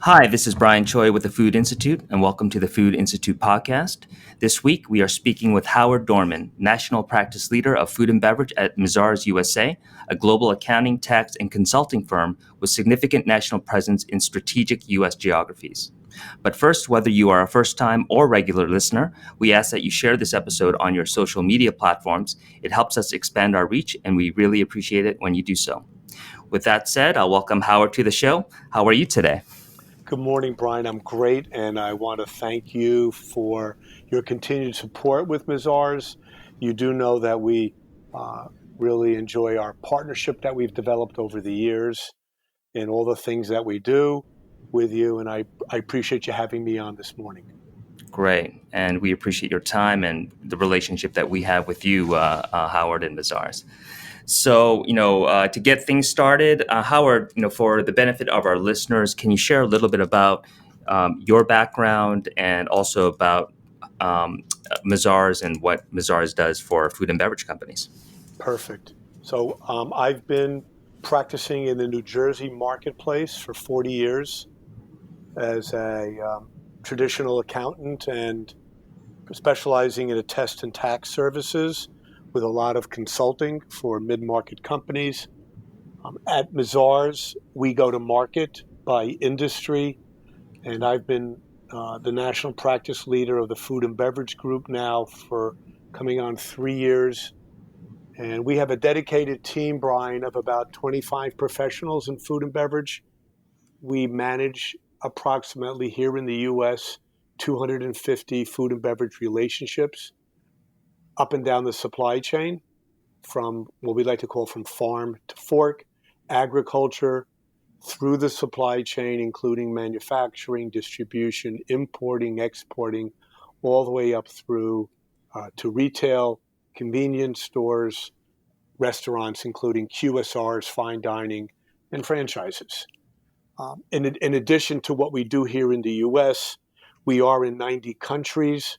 Hi, this is Brian Choi with the Food Institute, and welcome to the Food Institute podcast. This week, we are speaking with Howard Dorman, National Practice Leader of Food and Beverage at Mazars USA, a global accounting, tax, and consulting firm with significant national presence in strategic U.S. geographies. But first, whether you are a first-time or regular listener, we ask that you share this episode on your social media platforms. It helps us expand our reach, and we really appreciate it when you do so. With that said, I'll welcome Howard to the show. How are you today? Good morning, Brian. I'm great, and I want to thank you for your continued support with Mazars. You do know that we really enjoy our partnership that we've developed over the years and all the things that we do with you, and I appreciate you having me on this morning. Great. And we appreciate your time and the relationship that we have with you, Howard and Mazars. So, to get things started, Howard, for the benefit of our listeners, can you share a little bit about your background and also about Mazars and what Mazars does for food and beverage companies? Perfect. So I've been practicing in the New Jersey marketplace for 40 years as a traditional accountant and specializing in attest and tax services with a lot of consulting for mid-market companies. At Mazars, we go to market by industry, and I've been the national practice leader of the food and beverage group now for coming on 3 years. And we have a dedicated team, Brian, of about 25 professionals in food and beverage. We manage approximately here in the U.S. 250 food and beverage relationships up and down the supply chain, from what we like to call from farm to fork, agriculture, through the supply chain, including manufacturing, distribution, importing, exporting, all the way up through to retail, convenience stores, restaurants, including QSRs, fine dining, and franchises. In addition to what we do here in the U.S., we are in 90 countries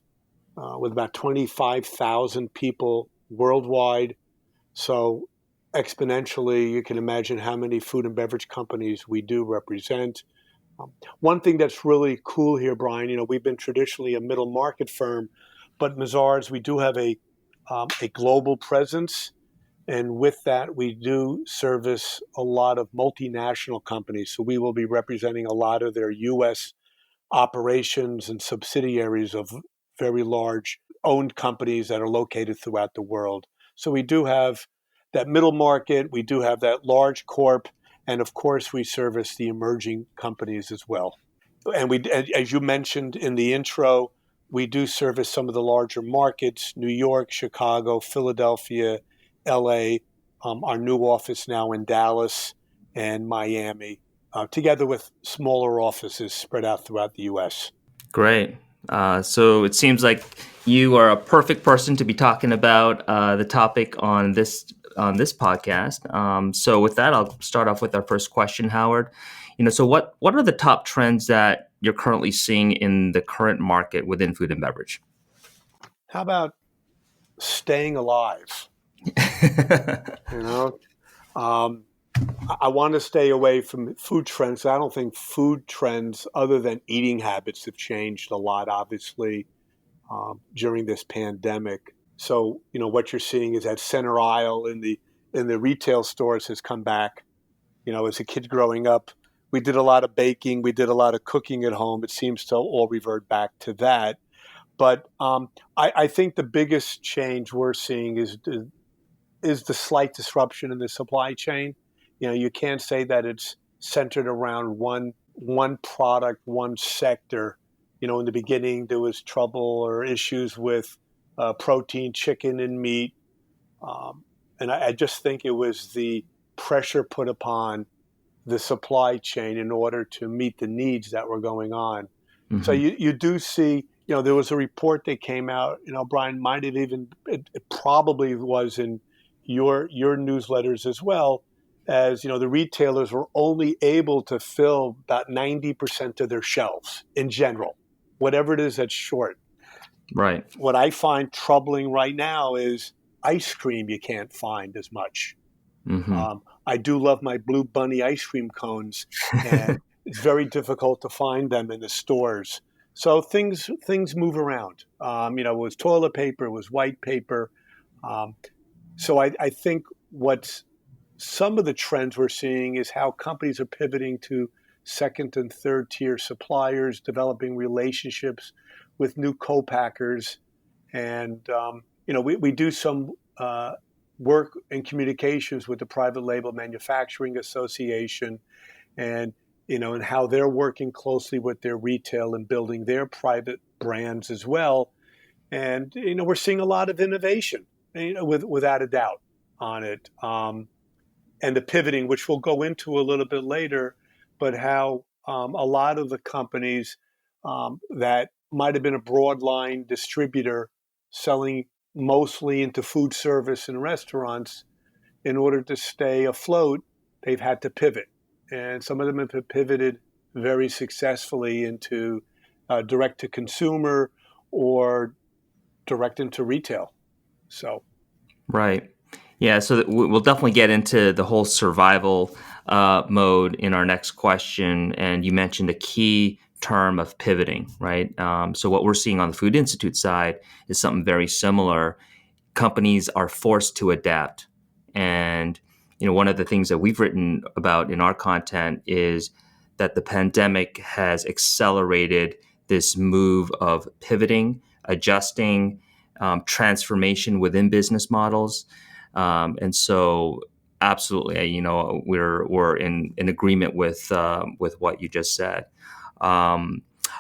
with about 25,000 people worldwide. So exponentially, you can imagine how many food and beverage companies we do represent. One thing that's really cool here, Brian, we've been traditionally a middle market firm, but Mazars, we do have a global presence. And with that, we do service a lot of multinational companies. So we will be representing a lot of their U.S. operations and subsidiaries of very large owned companies that are located throughout the world. So we do have that middle market, we do have that large corp, and of course we service the emerging companies as well. And we, as you mentioned in the intro, we do service some of the larger markets: New York, Chicago, Philadelphia, LA, our new office now in Dallas and Miami, together with smaller offices spread out throughout the U.S. Great. So it seems like you are a perfect person to be talking about the topic on this podcast. So with that, I'll start off with our first question, Howard. So what are the top trends that you're currently seeing in the current market within food and beverage? How about staying alive? I want to stay away from food trends. I don't think food trends, other than eating habits, have changed a lot, obviously, during this pandemic. So, what you're seeing is that center aisle in the retail stores has come back. As a kid growing up, we did a lot of baking, we did a lot of cooking at home. It seems to all revert back to that. But I think the biggest change we're seeing is the slight disruption in the supply chain. You can't say that it's centered around one product, one sector. In the beginning, there was trouble or issues with protein, chicken, and meat. And I just think it was the pressure put upon the supply chain in order to meet the needs that were going on. Mm-hmm. So you do see, there was a report that came out, Brian, might have even, it probably was in your newsletters as well, as the retailers were only able to fill about 90% of their shelves in general, whatever it is that's short. Right. What I find troubling right now is ice cream you can't find as much. Mm-hmm. I do love my Blue Bunny ice cream cones, and it's very difficult to find them in the stores. So things move around. It was toilet paper, it was white paper. Um, so I think what's some of the trends we're seeing is how companies are pivoting to second and third tier suppliers, developing relationships with new co-packers. And, we do some work and communications with the Private Label Manufacturing Association and how they're working closely with their retail and building their private brands as well. And, we're seeing a lot of innovation, without a doubt on it. And the pivoting, which we'll go into a little bit later, but how a lot of the companies that might have been a broad line distributor selling mostly into food service and restaurants, in order to stay afloat, they've had to pivot. And some of them have pivoted very successfully into direct to consumer or direct into retail. So, Right. Yeah, so we'll definitely get into the whole survival mode in our next question. And you mentioned a key term of pivoting, right? So what we're seeing on the Food Institute side is something very similar. Companies are forced to adapt. And, one of the things that we've written about in our content is that the pandemic has accelerated this move of pivoting, adjusting, transformation within business models. And so, absolutely, we're in agreement with what you just said. I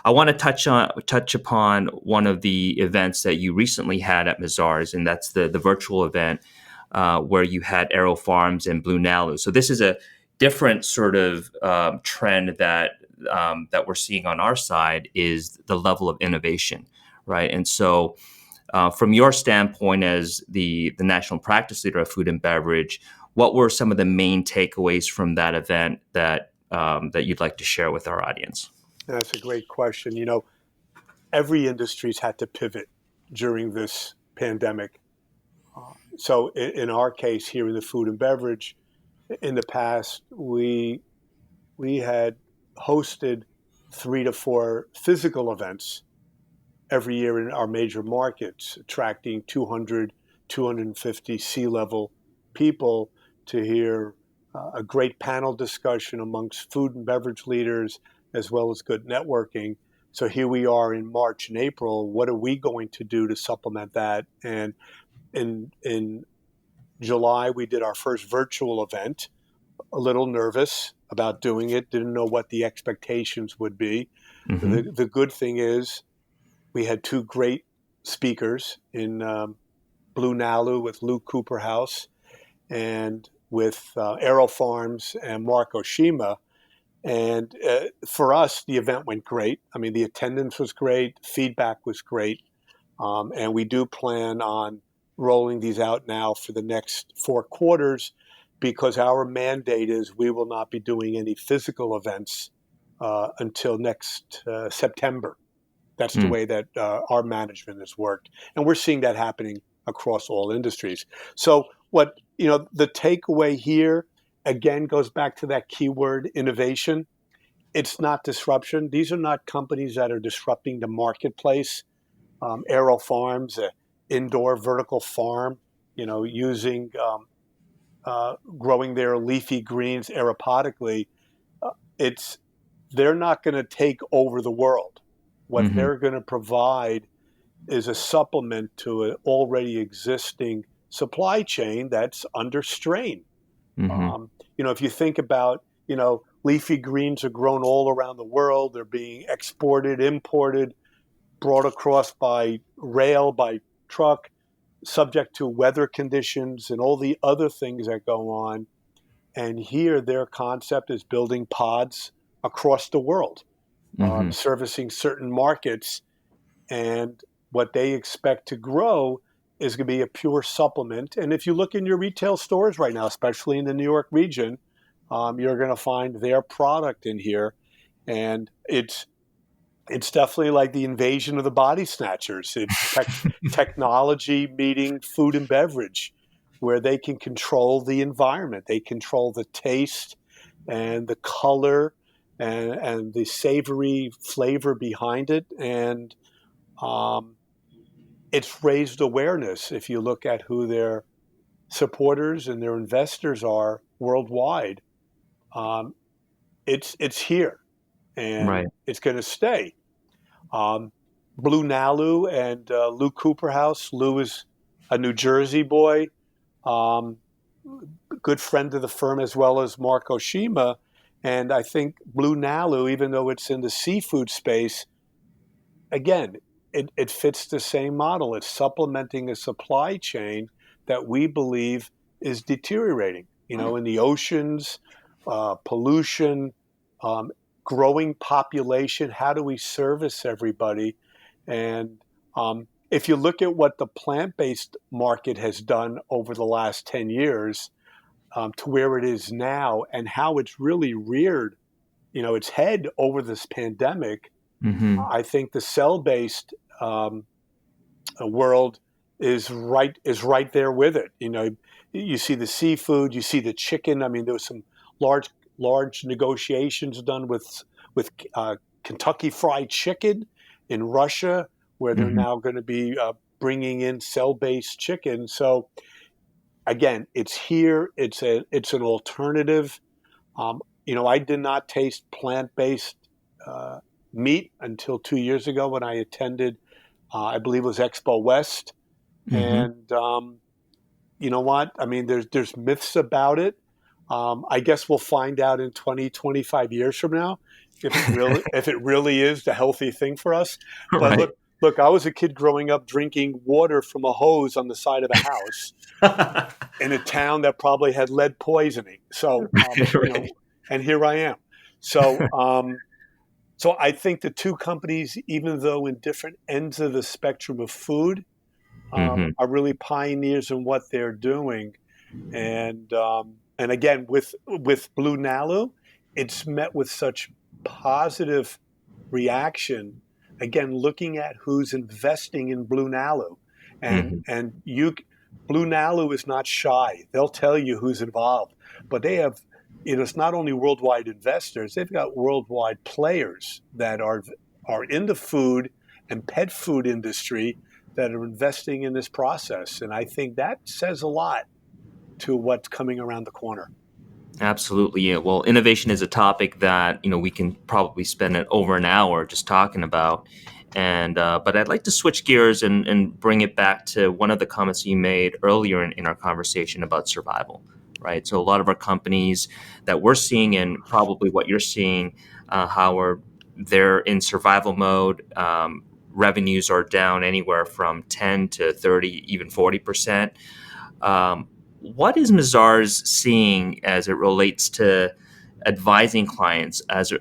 want to touch upon one of the events that you recently had at Mazars, and that's the virtual event where you had Aero Farms and Blue Nalu. So this is a different sort of trend that we're seeing on our side is the level of innovation, right? And so, from your standpoint as the national practice leader of food and beverage, what were some of the main takeaways from that event that you'd like to share with our audience? That's a great question. Every industry's had to pivot during this pandemic. So in our case here in the food and beverage, in the past, we had hosted 3 to 4 physical events every year in our major markets, attracting 200, 250 C-level people to hear a great panel discussion amongst food and beverage leaders, as well as good networking. So here we are in March and April. What are we going to do to supplement that? And in July, we did our first virtual event. A little nervous about doing it, didn't know what the expectations would be. Mm-hmm. The good thing is we had 2 great speakers in Blue Nalu with Lou Cooperhouse and with Aero Farms and Mark Oshima. And for us, the event went great. I mean, the attendance was great, feedback was great. And we do plan on rolling these out now for the next 4 quarters, because our mandate is we will not be doing any physical events until next September. That's the way that our management has worked. And we're seeing that happening across all industries. So the takeaway here, again, goes back to that keyword innovation. It's not disruption. These are not companies that are disrupting the marketplace. Aero Farms, an indoor vertical farm, using growing their leafy greens aeropodically. They're not going to take over the world. What they're going to provide is a supplement to an already existing supply chain that's under strain. If you think about, leafy greens are grown all around the world. They're being exported, imported, brought across by rail, by truck, subject to weather conditions and all the other things that go on. And here their concept is building pods across the world, servicing certain markets. And what they expect to grow is going to be a pure supplement. And if you look in your retail stores right now, especially in the New York region, you're going to find their product in here. And it's definitely like the invasion of the body snatchers. It's technology meeting food and beverage, where they can control the environment. They control the taste and the color and the savory flavor behind it. And it's raised awareness. If you look at who their supporters and their investors are worldwide, um, it's here and Right. it's going to stay. Um, Blue Nalu and Lou Cooperhouse. Lou is a New Jersey boy, um, good friend of the firm, as well as Mark Oshima. And I think Blue Nalu, even though it's in the seafood space, again, it fits the same model. It's supplementing a supply chain that we believe is deteriorating. In the oceans, pollution, um, growing population. How do we service everybody? And if you look at what the plant-based market has done over the last 10 years to where it is now, and how it's really reared, its head over this pandemic, Mm-hmm. I think the cell-based world is right there with it. You see the seafood, you see the chicken. I mean, there was some large negotiations done with Kentucky Fried Chicken in Russia, where they're Mm-hmm. now going to be bringing in cell-based chicken. So again, it's here. It's an alternative. I did not taste plant-based uh, meat until 2 years ago when I attended, I believe it was Expo West. Mm-hmm. And you know what? I mean, there's myths about it. I guess we'll find out in 20, 25 years from now if it really is the healthy thing for us. But Right. look, I was a kid growing up drinking water from a hose on the side of a house in a town that probably had lead poisoning. So Right. and here I am. So so I think the two companies, even though in different ends of the spectrum of food, Mm-hmm. are really pioneers in what they're doing. And again, with Blue Nalu, it's met with such positive reaction. Again, looking at who's investing in Blue Nalu, and Mm-hmm. and you, Blue Nalu is not shy. They'll tell you who's involved, but they have. It's not only worldwide investors; they've got worldwide players that are in the food and pet food industry that are investing in this process. And I think that says a lot to what's coming around the corner. Absolutely. Yeah. Well, innovation is a topic that, we can probably spend over an hour just talking about. And but I'd like to switch gears and bring it back to one of the comments you made earlier in our conversation about survival, right? So a lot of our companies that we're seeing, and probably what you're seeing, Howard, they're in survival mode. Revenues are down anywhere from 10 to 30, even 40%. What is Mazars seeing as it relates to advising clients as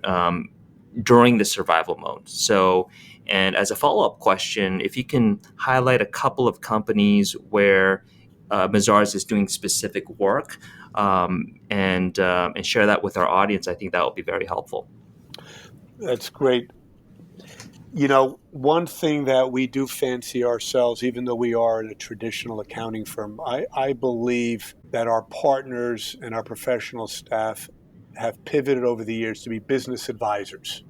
during the survival mode? So, and as a follow-up question, if you can highlight a couple of companies where Mazars is doing specific work, and share that with our audience, I think that would be very helpful. That's great. One thing that we do fancy ourselves, even though we are in a traditional accounting firm, I believe that our partners and our professional staff have pivoted over the years to be business advisors.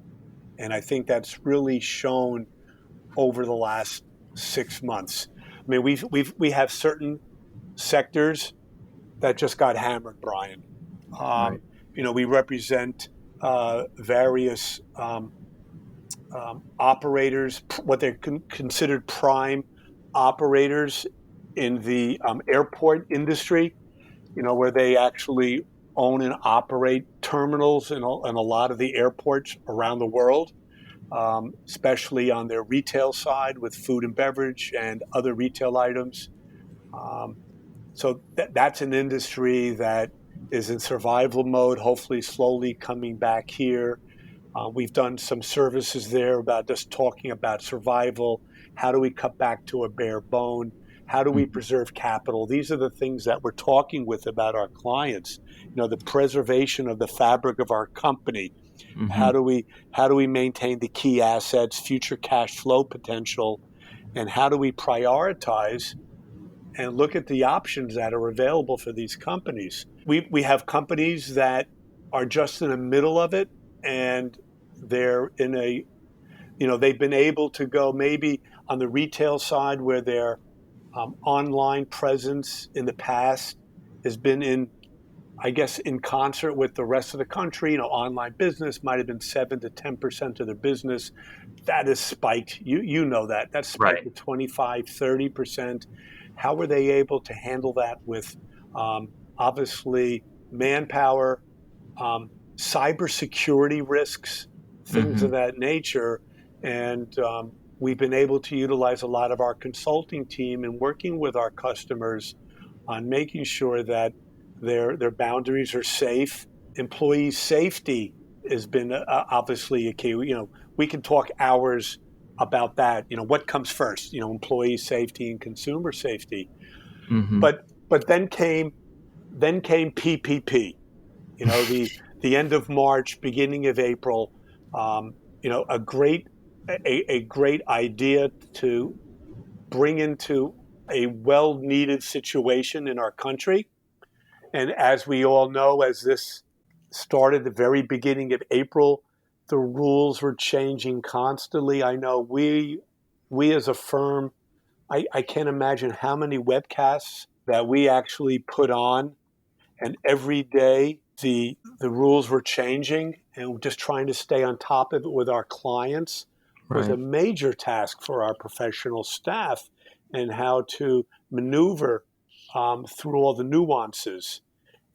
And I think that's really shown over the last 6 months. I mean, we have certain sectors that just got hammered, Brian. Right. Um, we represent various operators, what they're considered prime operators in the airport industry, where they actually own and operate terminals in a lot of the airports around the world, especially on their retail side with food and beverage and other retail items. Um, so that's an industry that is in survival mode, hopefully slowly coming back here. We've done some services there about just talking about survival. How do we cut back to a bare bone? How do we Mm-hmm. preserve capital? These are the things that we're talking with about our clients. The preservation of the fabric of our company. Mm-hmm. How do we maintain the key assets, future cash flow potential, and how do we prioritize and look at the options that are available for these companies? We have companies that are just in the middle of it, and they're in they've been able to go maybe on the retail side where their online presence in the past has been I guess, in concert with the rest of the country. Online business might have been 7 to 10% of their business. That has spiked. You know that. That's spiked Right. to 25, 30%. How were they able to handle that with obviously manpower, cybersecurity risks, things Mm-hmm. of that nature? And we've been able to utilize a lot of our consulting team and working with our customers on making sure that their boundaries are safe. Employee safety has been obviously a key. We can talk hours about that. What comes first? Employee safety and consumer safety. Mm-hmm. But then came PPP. The end of March, beginning of April. Um, a great idea to bring into a well needed situation in our country. And as we all know, as this started the very beginning of April, the rules were changing constantly. I know we as a firm, I can't imagine how many webcasts that we actually put on, and every day the rules were changing, and just trying to stay on top of it with our clients was a Right. major task for our professional staff, and how to maneuver through all the nuances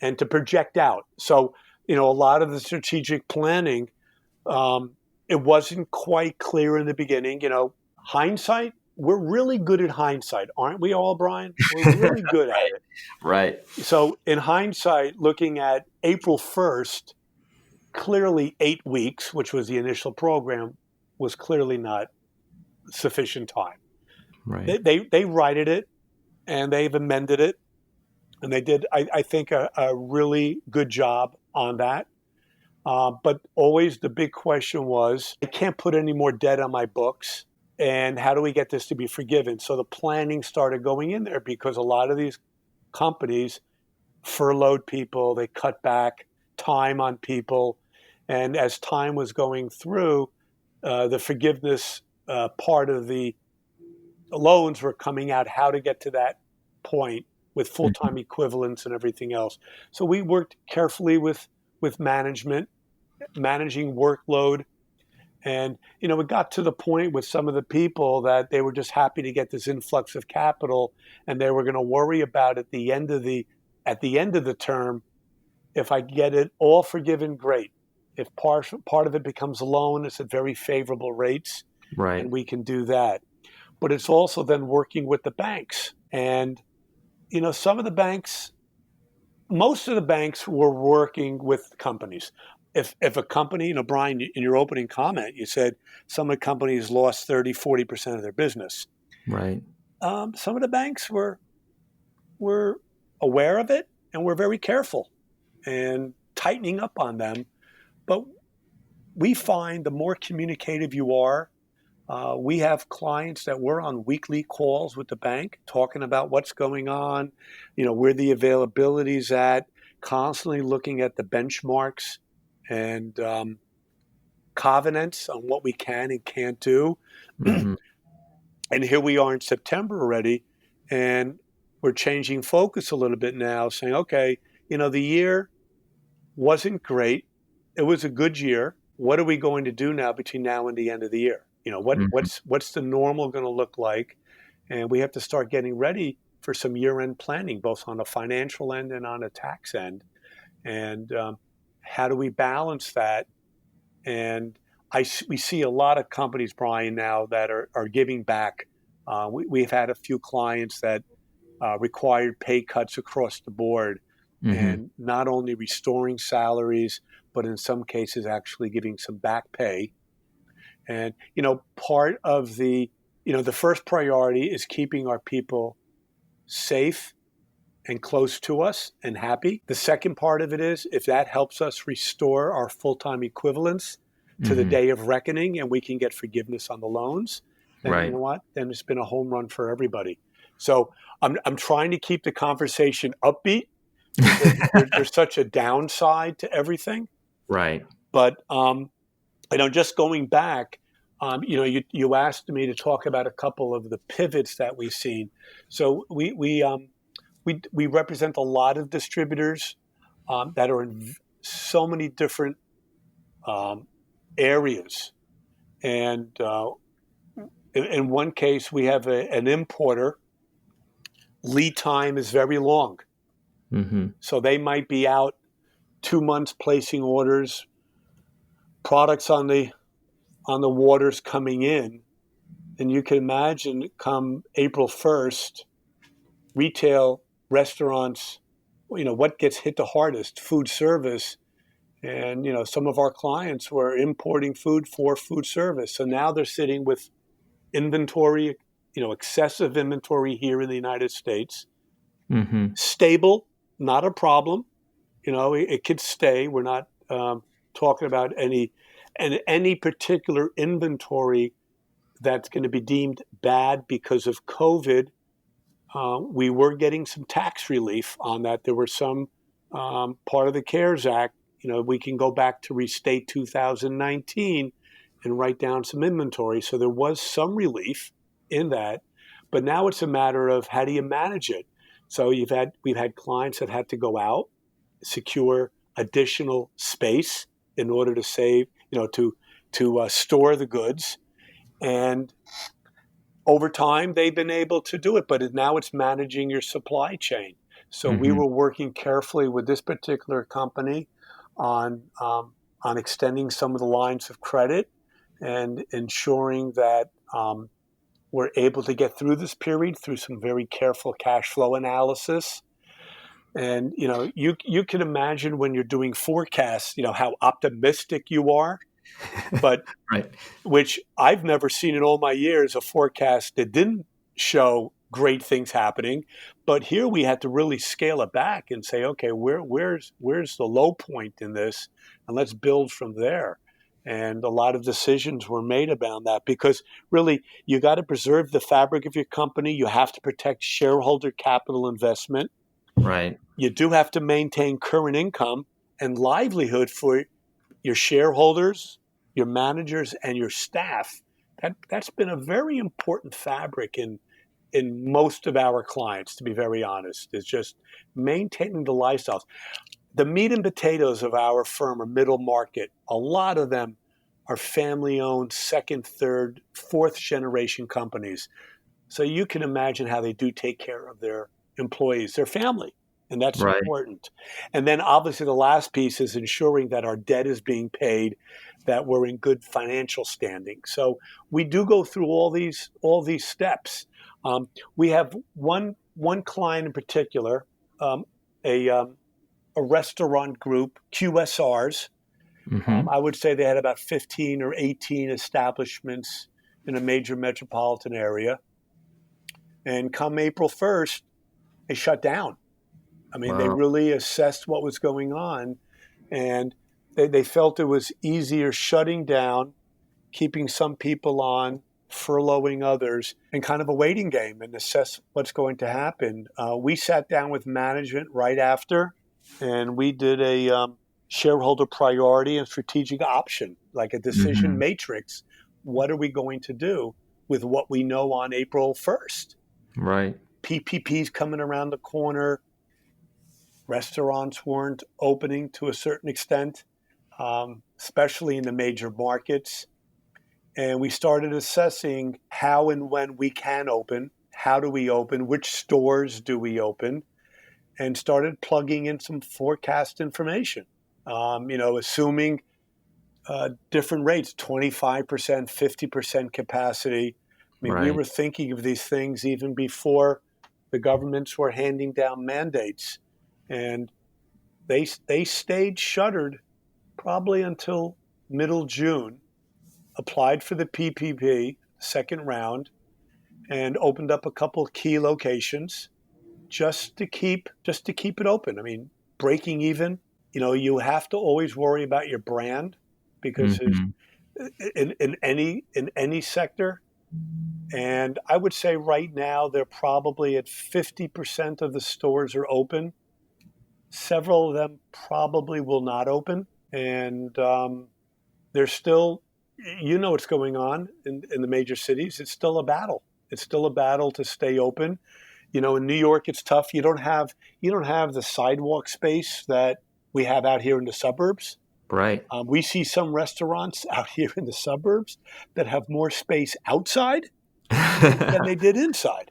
and to project out. So, a lot of the strategic planning, it wasn't quite clear in the beginning. Hindsight, we're really good at hindsight, aren't we all, Brian? We're really good at Right. it. Right. So, in hindsight, looking at April 1st, clearly 8 weeks, which was the initial program, was clearly not sufficient time. Right. They righted it, and they've amended it, and they did, I think, a really good job on that. But always the big question was, I can't put any more debt on my books. And how do we get this to be forgiven? So the planning started going in there, because a lot of these companies furloughed people, they cut back time on people. And as time was going through, the forgiveness part of the loans were coming out, how to get to that point with full-time equivalents and everything else. So we worked carefully with management, managing workload. And, it got to the point with some of the people that they were just happy to get this influx of capital, and they were going to worry about at the end of the term, if I get it all forgiven, great. If part of it becomes a loan, it's at very favorable rates, Right. and we can do that. But it's also then working with the banks. And, some of the banks, most of the banks were working with companies. If a company, Brian, in your opening comment, you said some of the companies lost 30, 40% of their business. Right. Some of the banks were aware of it, and were very careful and tightening up on them. But we find the more communicative you are, we have clients that we're on weekly calls with the bank talking about what's going on, where the availability's at, constantly looking at the benchmarks and covenants on what we can and can't do. Mm-hmm. And here we are in September already, and we're changing focus a little bit now, saying, okay, the year wasn't great. It was a good year. What are we going to do now between now and the end of the year? Mm-hmm. What's the normal going to look like? And we have to start getting ready for some year-end planning, both on a financial end and on a tax end. And how do we balance that? And we see a lot of companies, Brian, now that are giving back. We've had a few clients that required pay cuts across the board, Mm-hmm. and not only restoring salaries, but in some cases actually giving some back pay. And, part of the first priority is keeping our people safe and close to us and happy. The second part of it is, if that helps us restore our full-time equivalents to the Mm-hmm. day of reckoning, and we can get forgiveness on the loans, then you Right. know what? Then it's been a home run for everybody. So I'm trying to keep the conversation upbeat, because there's such a downside to everything. Right. But just going back, you asked me to talk about a couple of the pivots that we've seen. So we represent a lot of distributors that are in so many different areas, and in one case we have an importer. Lead time is very long, so they might be out 2 months placing orders, products on the waters coming in, and you can imagine come April 1st, retail, restaurants, what gets hit the hardest? Food service. And, some of our clients were importing food for food service. So now they're sitting with inventory, excessive inventory here in the United States. Stable, not a problem. It could stay. We're not talking about any particular inventory that's going to be deemed bad because of COVID. We were getting some tax relief on that. There were some part of the CARES Act. We can go back to restate 2019 and write down some inventory. So there was some relief in that. But now it's a matter of how do you manage it? So we've had clients that had to go out, secure additional space in order to save, to store the goods. And over time, they've been able to do it, but now it's managing your supply chain. So we were working carefully with this particular company on extending some of the lines of credit and ensuring that we're able to get through this period through some very careful cash flow analysis. And you can imagine when you're doing forecasts, how optimistic you are, but right. Which I've never seen in all my years, a forecast that didn't show great things happening. But here we had to really scale it back and say, okay, where's the low point in this, and let's build from there. And a lot of decisions were made about that because really you got to preserve the fabric of your company. You have to protect shareholder capital investment. Right. You do have to maintain current income and livelihood for your shareholders, your managers, and your staff. That's been a very important fabric in most of our clients, to be very honest, is just maintaining the lifestyles. The meat and potatoes of our firm are middle market. A lot of them are family-owned, second, third, fourth generation companies. So you can imagine how they do take care of their employees, their family, and that's right. important. And then obviously the last piece is ensuring that our debt is being paid, that we're in good financial standing. So we do go through all these steps. We have one client in particular, a restaurant group, QSRs. I would say they had about 15 or 18 establishments in a major metropolitan area. And come April 1st, they shut down. I mean, They really assessed what was going on, and they felt it was easier shutting down, keeping some people on, furloughing others, and kind of a waiting game and assess what's going to happen. We sat down with management right after, and we did a shareholder priority and strategic option, like a decision matrix. What are we going to do with what we know on April 1st? Right. PPP's coming around the corner. Restaurants weren't opening to a certain extent, especially in the major markets. And we started assessing how and when we can open, how do we open, which stores do we open, and started plugging in some forecast information, assuming different rates, 25%, 50% capacity. I mean, we were thinking of these things even before the governments were handing down mandates. And they stayed shuttered probably until middle June, applied for the PPP, second round, and opened up a couple of key locations just to keep it open. I mean, breaking even, you have to always worry about your brand because in any sector. And I would say right now they're probably at 50% of the stores are open. Several of them probably will not open. and there's still, what's going on in the major cities. It's still a battle. It's still a battle to stay open. In New York, it's tough. You don't have the sidewalk space that we have out here in the suburbs. Right. We see some restaurants out here in the suburbs that have more space outside than they did inside.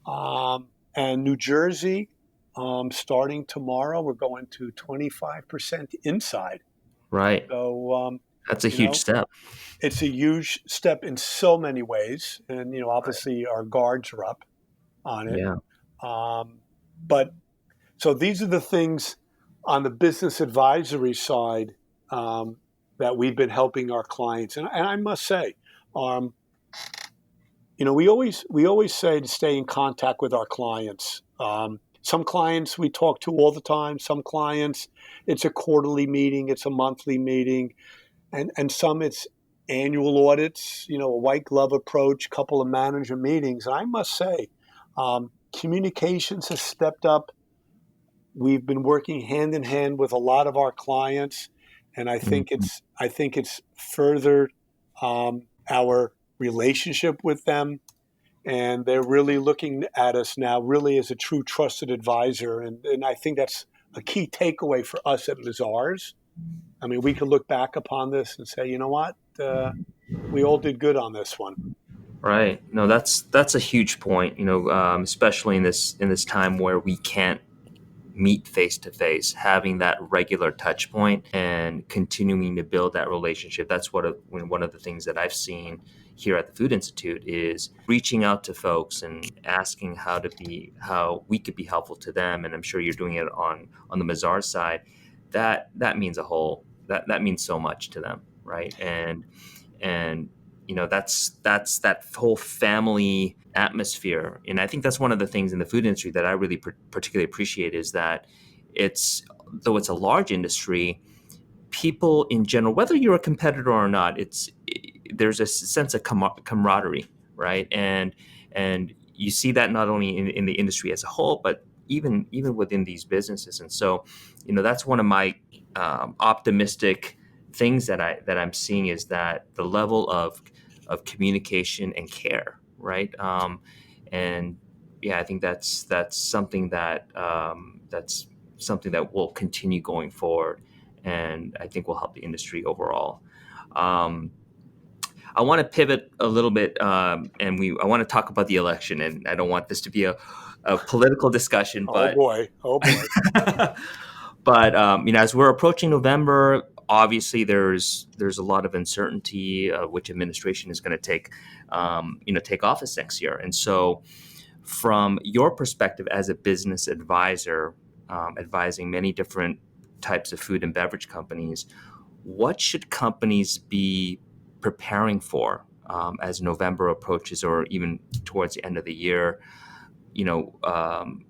And New Jersey, starting tomorrow, we're going to 25% inside. Right. So, That's a huge step. it's a huge step in so many ways. And, Right. obviously our guards are up on it. Yeah. But so these are the things on the business advisory side that we've been helping our clients. And I must say, we always say to stay in contact with our clients. Some clients we talk to all the time. Some clients, it's a quarterly meeting, it's a monthly meeting, and some it's annual audits. A white glove approach, couple of manager meetings. And I must say, communications has stepped up. We've been working hand in hand with a lot of our clients, and I think Mhm. it's furthered our relationship with them, and they're really looking at us now, really as a true trusted advisor, and I think that's a key takeaway for us at Mazars. I mean, we could look back upon this and say, you know what, we all did good on this one. Right. No, that's a huge point. Especially in this time where we can't meet face to face, having that regular touch point and continuing to build that relationship. That's one of the things that I've seen here at the Food Institute is reaching out to folks and asking how we could be helpful to them. And I'm sure you're doing it on the Mazars side. That means that means so much to them, right? And that's that whole family atmosphere. And I think that's one of the things in the food industry that I really particularly appreciate is that though it's a large industry, people in general, whether you're a competitor or not, there's a sense of camaraderie, right? And you see that not only in the industry as a whole, but even within these businesses. And so, that's one of my optimistic things that I'm seeing is that the level of communication and care, right? And yeah, I think that's something that will continue going forward, and I think will help the industry overall. Um, I want to pivot a little bit, and I want to talk about the election, and I don't want this to be a political discussion, Oh but boy, oh boy. but as we're approaching November, obviously there's a lot of uncertainty of which administration is going to take office next year. And so, from your perspective as a business advisor, advising many different types of food and beverage companies, what should companies be preparing for as November approaches, or even towards the end of the year?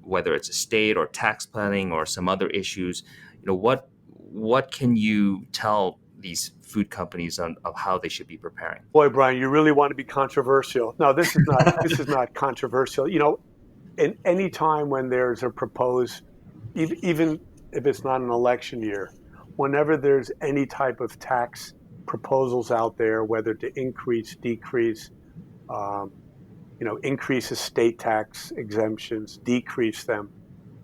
Whether it's estate or tax planning or some other issues, what can you tell these food companies of how they should be preparing? Boy, Brian, you really want to be controversial. No, this is not. This is not controversial. In any time when there's a proposed, even if it's not an election year, whenever there's any type of tax proposals out there, whether to increase, decrease, um, increase estate tax exemptions, decrease them,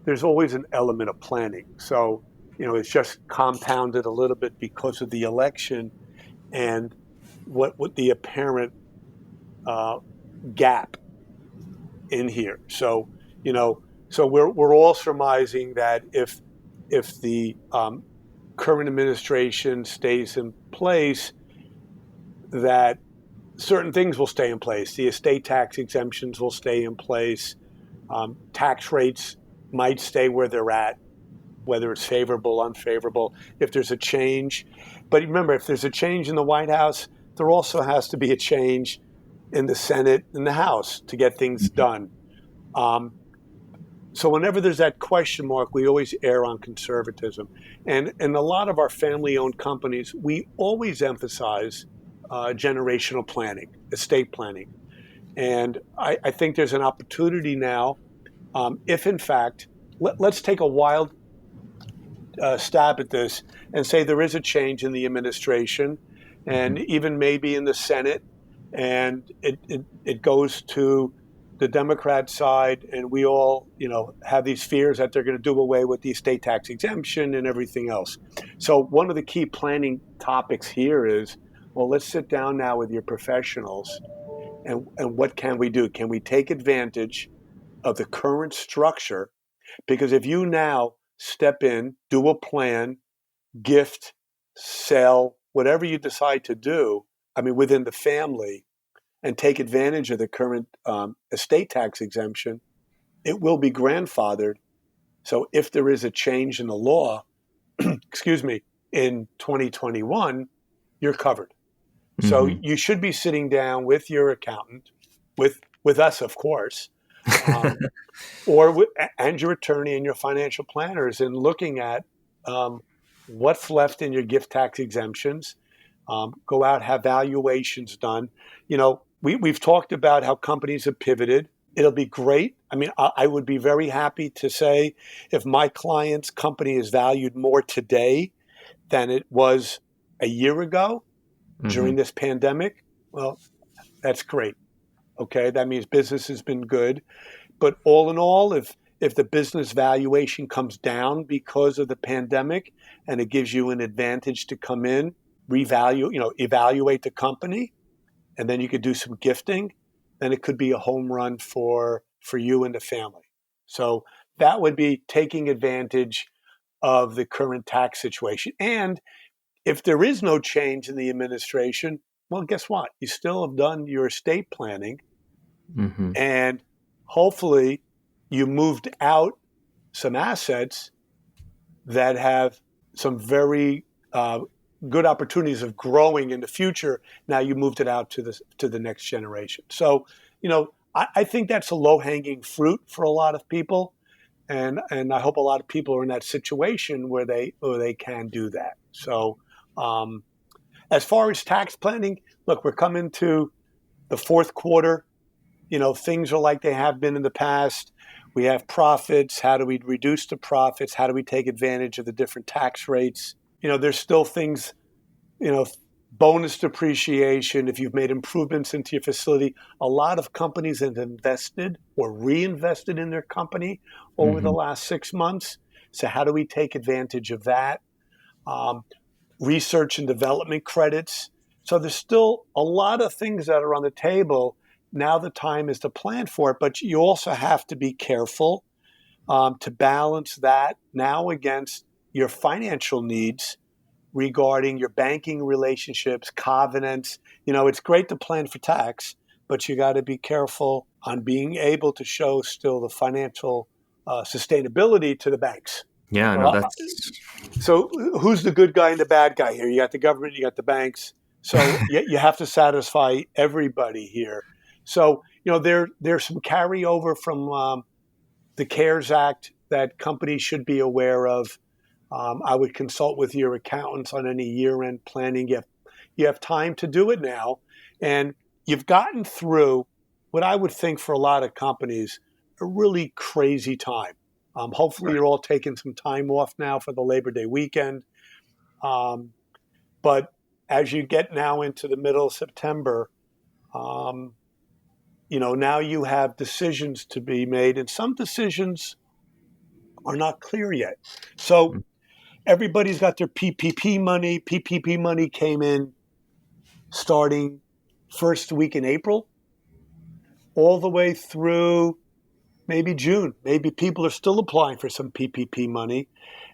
there's always an element of planning. So, it's just compounded a little bit because of the election and what the apparent uh, gap in here. So, we're all surmising that if the current administration stays in place, that certain things will stay in place. The estate tax exemptions will stay in place. Tax rates might stay where they're at, whether it's favorable, unfavorable, if there's a change. But remember, if there's a change in the White House, there also has to be a change in the Senate and the House to get things Mhm. done. Um, so whenever there's that question mark, we always err on conservatism. And in a lot of our family-owned companies, we always emphasize generational planning, estate planning. And I think there's an opportunity now, if in fact, let's take a wild stab at this and say there is a change in the administration, and even maybe in the Senate, and it goes to the Democrat side, and we all, have these fears that they're going to do away with the estate tax exemption and everything else. So one of the key planning topics here is, well, let's sit down now with your professionals, and what can we do? Can we take advantage of the current structure? Because if you now step in, do a plan, gift, sell, whatever you decide to do, within the family, and take advantage of the current estate tax exemption, it will be grandfathered. So if there is a change in the law, excuse me, in 2021, you're covered. So you should be sitting down with your accountant, with us, of course, and your attorney and your financial planners, and looking at what's left in your gift tax exemptions. Go out, have valuations done. We've talked about how companies have pivoted. It'll be great. I would be very happy to say if my client's company is valued more today than it was a year ago during this pandemic. Well, that's great. Okay, that means business has been good. But all in all, if the business valuation comes down because of the pandemic, and it gives you an advantage to come in, evaluate the company, and then you could do some gifting, then it could be a home run for you and the family. So that would be taking advantage of the current tax situation. And if there is no change in the administration, well, guess what? You still have done your estate planning, and hopefully you moved out some assets that have some very good opportunities of growing in the future. Now you moved it out to the next generation. So, I think that's a low-hanging fruit for a lot of people, and I hope a lot of people are in that situation where they can do that. So, as far as tax planning, look, we're coming to the fourth quarter. Things are like they have been in the past. We have profits. How do we reduce the profits? How do we take advantage of the different tax rates? There's still things, bonus depreciation. If you've made improvements into your facility, a lot of companies have invested or reinvested in their company over the last 6 months. So how do we take advantage of that? Research and development credits. So there's still a lot of things that are on the table. Now the time is to plan for it, but you also have to be careful to balance that now against your financial needs regarding your banking relationships, covenants. It's great to plan for tax, but you got to be careful on being able to show still the financial sustainability to the banks. Yeah, So, no, that's so who's the good guy and the bad guy here? You got the government, you got the banks. So you have to satisfy everybody here. So, there's some carryover from the CARES Act that companies should be aware of. I would consult with your accountants on any year-end planning. You have time to do it now. And you've gotten through what I would think for a lot of companies, a really crazy time. Hopefully you're all taking some time off now for the Labor Day weekend. But as you get now into the middle of September, now you have decisions to be made, and some decisions are not clear yet. So everybody's got their PPP money. PPP money came in starting first week in April, all the way through maybe June. Maybe people are still applying for some PPP money,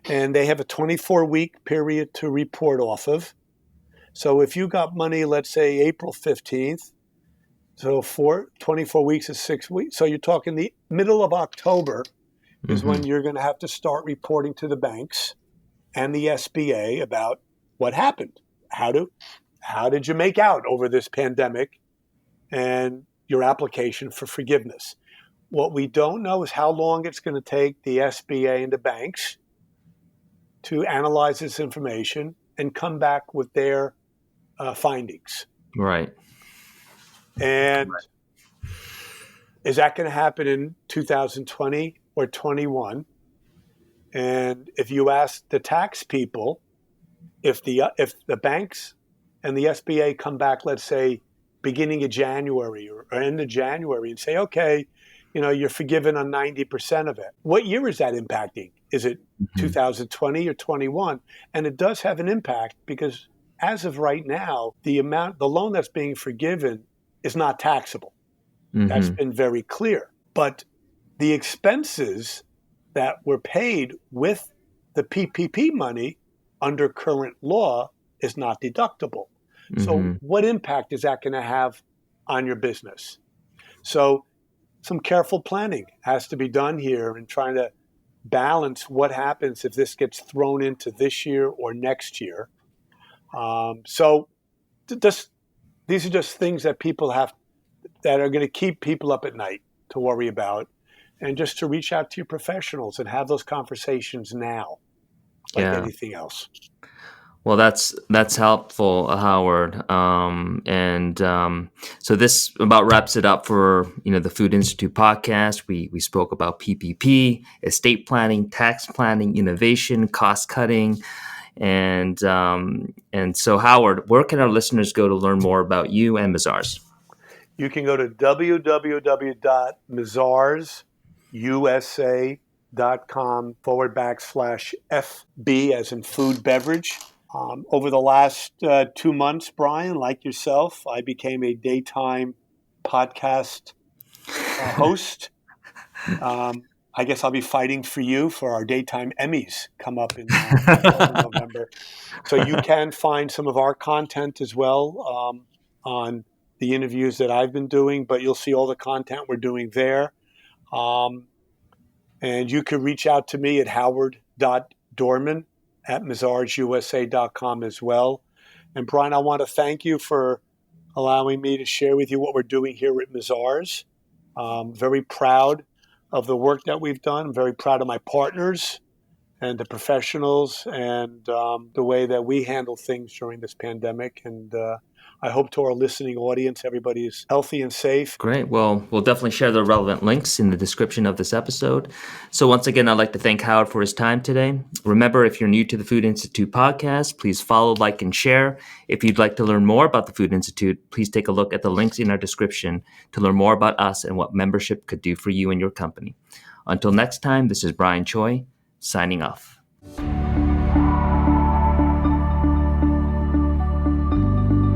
and they have a 24-week period to report off of. So if you got money, let's say April 15th, so 24 weeks is 6 weeks. So you're talking the middle of October is when you're going to have to start reporting to the banks and the SBA about what happened. How did you make out over this pandemic, and your application for forgiveness? What we don't know is how long it's going to take the SBA and the banks to analyze this information and come back with their findings. right. And is that going to happen in 2020 or 21? And if you ask the tax people, if the banks and the SBA come back, let's say beginning of January or end of January, and say, okay, you're forgiven on 90% of it. What year is that impacting? Is it 2020 or 21? And it does have an impact because as of right now, the loan that's being forgiven is not taxable. That's been very clear. But the expenses that were paid with the PPP money under current law is not deductible. So what impact is that going to have on your business? So some careful planning has to be done here in trying to balance what happens if this gets thrown into this year or next year. So these are just things that people that are going to keep people up at night to worry about, and just to reach out to your professionals and have those conversations now, like anything else. Well, that's helpful, Howard. So this about wraps it up for the Food Institute podcast. We spoke about PPP, estate planning, tax planning, innovation, cost cutting, and so Howard, where can our listeners go to learn more about you and Mazars? You can go to www.mazarsusa.com/FB as in food beverage. Over the last 2 months, Brian, like yourself, I became a daytime podcast host. I guess I'll be fighting for you for our daytime Emmys come up in November. So you can find some of our content as well on the interviews that I've been doing, but you'll see all the content we're doing there. And you can reach out to me at howard.dorman@mazarsusa.com as well. And Brian, I want to thank you for allowing me to share with you what we're doing here at Mazars. Very proud of the work that we've done. I'm very proud of my partners and the professionals and the way that we handle things during this pandemic. And I hope to our listening audience, everybody is healthy and safe. Great. Well, we'll definitely share the relevant links in the description of this episode. So once again, I'd like to thank Howard for his time today. Remember, if you're new to the Food Institute podcast, please follow, like, and share. If you'd like to learn more about the Food Institute, please take a look at the links in our description to learn more about us and what membership could do for you and your company. Until next time, this is Brian Choi, signing off.